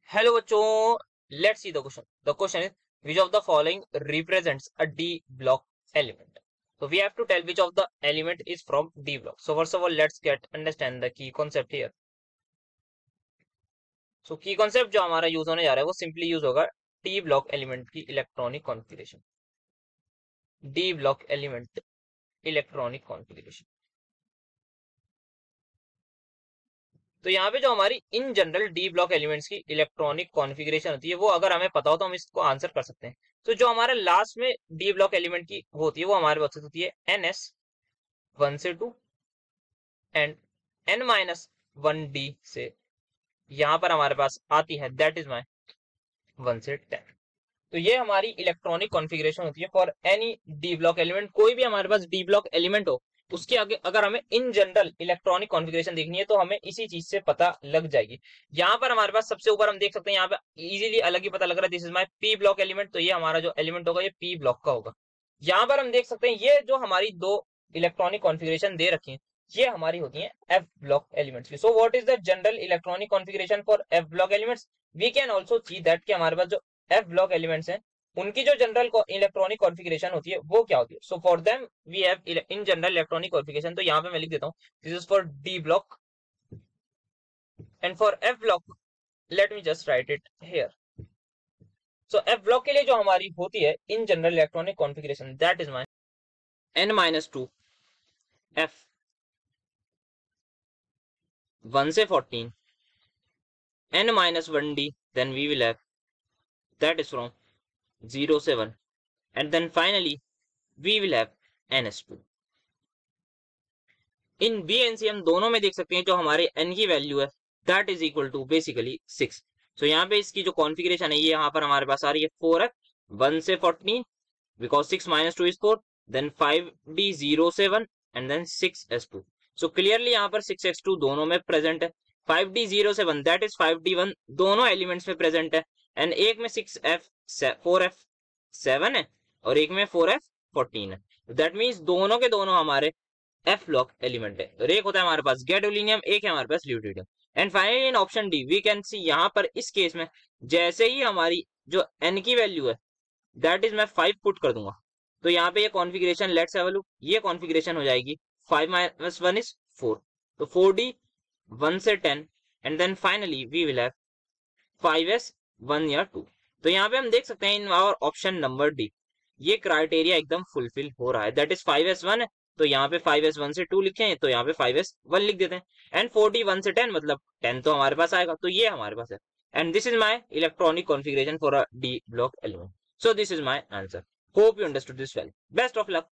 Hello बच्चों, let's see the question. The question is which of the following represents a D block element. So we have to tell which of the element is from D block. So first of all, let's get understand the key concept here. So key concept जो हमारा use होने जा रहा है वो simply use होगा D block element की electronic configuration. D block element electronic configuration. तो यहाँ पे जो हमारी in general D block elements की इलेक्ट्रॉनिक कॉन्फ़िगरेशन होती है वो अगर हमें पता हो तो हम इसको आंसर कर सकते हैं. तो जो हमारे लास्ट में डी ब्लॉक एलिमेंट की होती है वो हमारे पास होती है NS 1 से 2 एंड N-1D से यहाँ पर हमारे पास आती है दैट इज माई 1 से 10. तो ये हमारी इलेक्ट्रॉनिक कॉन्फ़िगरेशन होती है for any D block element. कोई भी हमारे पास डी ब्लॉक एलिमेंट हो उसके आगे अगर हमें इन जनरल इलेक्ट्रॉनिक कॉन्फ़िगरेशन देखनी है तो हमें इसी चीज से पता लग जाएगी. यहाँ पर हमारे पास सबसे ऊपर हम देख सकते हैं, यहाँ पे इजीली अलग ही पता लग रहा है this is my P block element. तो ये हमारा जो एलिमेंट होगा ये पी ब्लॉक का होगा. यहाँ पर हम देख सकते हैं ये जो हमारी दो इलेक्ट्रॉनिक कॉन्फ़िगरेशन दे रखी है ये हमारी होती है एफ ब्लॉक एलिमेंट्स की. So what is the general electronic configuration for F block elements? We can also see that कि हमारे पास जो एफ ब्लॉक एलिमेंट्स हैं उनकी जो जनरल इलेक्ट्रॉनिक कॉन्फ़िगरेशन होती है वो क्या होती है. So for them we have in general electronic configuration. तो यहाँ पे मैं लिख देता हूँ this is for D block and for F block let me just write it here. So F block के लिए जो हमारी होती है in general electronic configuration that is my N-2 F 1 से 14 N-1D then we will have that is from 0 से 1 and then finally we will have NS2. In B and C हम दोनों में देख सकते हैं जो हमारे N की वैल्यू है that is equal to basically 6. So यहाँ पे इसकी जो कॉन्फ़िगरेशन है ये यहाँ पर हमारे पास आ रही है 4F 1 से 14 because 6 minus 2 is 4 then 5D 0 से 1 and then 6S2. So clearly यहाँ पर 6x2 दोनों में प्रेजेंट है. 5D 0 से 1 that is 5D1 दोनों एलिमेंट्स में प्रेजेंट है एंड एक में 6F 4F 7 है और एक में 4F 14 है. दैट मीन्स दोनों के दोनों हमारे एफ ब्लॉक एलिमेंट है. और एक होता है हमारे पास गैडोलिनियम, एक है हमारे पास lutetium. And finally in option D we can see यहाँ पर इस केस में जैसे ही हमारी जो एन की वैल्यू है दैट इज मैं 5 पुट कर दूंगा तो यहाँ पे ये configuration let's have a look. ये कॉन्फ़िगरेशन हो जाएगी 5 - 1 इज 4 तो 4D 1 से 10 and then finally we will have 5S 1 या 2. तो यहाँ पे हम देख सकते हैं in our option number D ये क्राइटेरिया एकदम फुलफिल हो रहा है. दैट इज 5S 1 है तो यहाँ पे 5S 1 से 2 लिखे हैं तो यहाँ पे 5S 1 लिख देते हैं एंड 4D 1 से 10 मतलब 10 तो हमारे पास आएगा. तो ये हमारे पास है and this is my electronic configuration for a D block element. So this is my answer. Hope you understood this well. Best of luck.